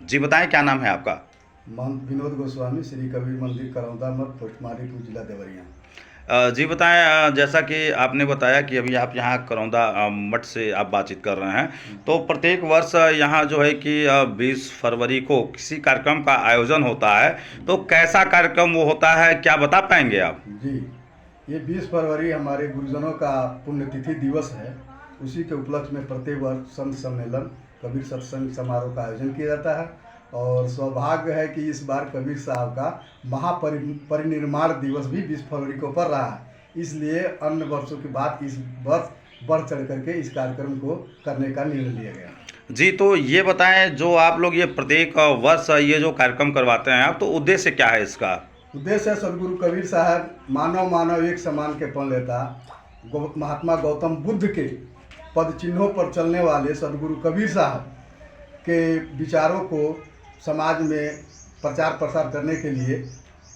जी बताएं, क्या नाम है आपका? महंत विनोद गोस्वामी, श्री कबीर मंदिर, करौंदा मठ, पोस्ट मारीपुर, जिला देवरिया। जी बताएं, जैसा कि आपने बताया कि अभी आप यहाँ करौंदा मठ से आप बातचीत कर रहे हैं, तो प्रत्येक वर्ष यहाँ जो है कि 20 फरवरी को किसी कार्यक्रम का आयोजन होता है, तो कैसा कार्यक्रम वो होता है, क्या बता पाएंगे आप? जी, ये 20 फरवरी हमारे गुरुजनों का पुण्यतिथि दिवस है। उसी के उपलक्ष्य में प्रत्येक वर्ष संत सम्मेलन, कबीर सत्संग समारोह का आयोजन किया जाता है। और सौभाग्य है कि इस बार कबीर साहब का महापरिनिर्वाण दिवस भी 20 फरवरी को पड़ रहा है। इसलिए अन्य वर्षों के बाद इस वर्ष बढ़ चढ़ करके इस कार्यक्रम को करने का निर्णय लिया गया। जी, तो ये बताएं, जो आप लोग ये प्रत्येक वर्ष ये जो कार्यक्रम करवाते हैं आप, तो उद्देश्य क्या है इसका? उद्देश्य है सदगुरु कबीर साहब मानव मानव एक समान के पन लेता। महात्मा गौतम बुद्ध के पद चिन्हों पर चलने वाले सदगुरु कबीर साहब के विचारों को समाज में प्रचार प्रसार करने के लिए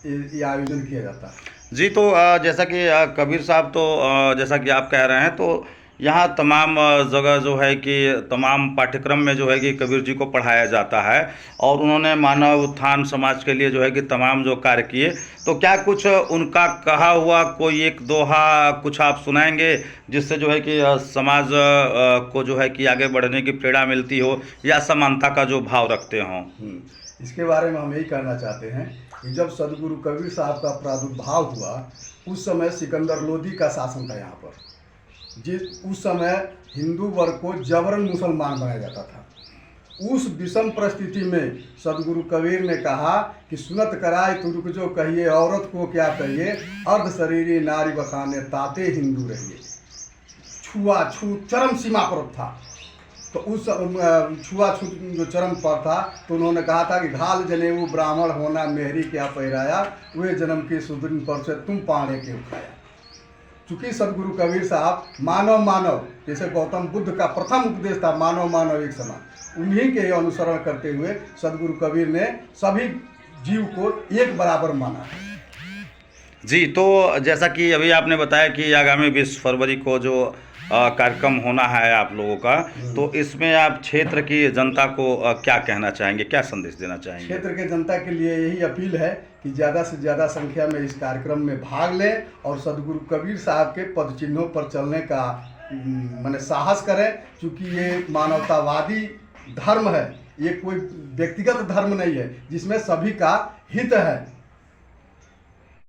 ये आयोजन किया जाता है। जी, तो जैसा कि कबीर साहब, तो जैसा कि आप कह रहे हैं, तो यहाँ तमाम जगह जो है कि तमाम पाठ्यक्रम में जो है कि कबीर जी को पढ़ाया जाता है, और उन्होंने मानव उत्थान समाज के लिए जो है कि तमाम जो कार्य किए, तो क्या कुछ उनका कहा हुआ कोई एक दोहा कुछ आप सुनाएंगे, जिससे जो है कि समाज को जो है कि आगे बढ़ने की प्रेरणा मिलती हो, या समानता का जो भाव रखते हों? इसके बारे में हम यही कहना चाहते हैं कि जब सदगुरु कबीर साहब का प्रादुर्भाव हुआ, उस समय सिकंदर लोदी का शासन था यहाँ पर। उस समय हिंदू वर्ग को जबरन मुसलमान बनाया जाता था। उस विषम परिस्थिति में सदगुरु कबीर ने कहा कि सुनत कराए तू रुक जो कहिए, औरत को क्या कहिए, अर्ध शरीरी नारी बखाने ताते हिंदू रहिए। छुआछूत चरम सीमा पर था। तो उस छुआछूत जो चरम पर था, तो उन्होंने कहा था कि घाल जनेऊ ब्राह्मण होना मेहरी क्या पैराया, वे जन्म के सुदृढ़ पर से तुम पाने के उठाया। चूंकि सदगुरु कबीर साहब मानव मानव, जैसे गौतम बुद्ध का प्रथम उपदेश था मानव मानव एक समान, उन्हीं के अनुसरण करते हुए सदगुरु कबीर ने सभी जीव को एक बराबर माना। जी, तो जैसा कि अभी आपने बताया कि आगामी 20 फरवरी को जो कार्यक्रम होना है आप लोगों का, तो इसमें आप क्षेत्र की जनता को क्या कहना चाहेंगे, क्या संदेश देना चाहेंगे? क्षेत्र के जनता के लिए यही अपील है कि ज़्यादा से ज़्यादा संख्या में इस कार्यक्रम में भाग लें और सदगुरु कबीर साहब के पद चिन्हों पर चलने का माने साहस करें। क्योंकि ये मानवतावादी धर्म है, ये कोई व्यक्तिगत धर्म नहीं है, जिसमें सभी का हित है।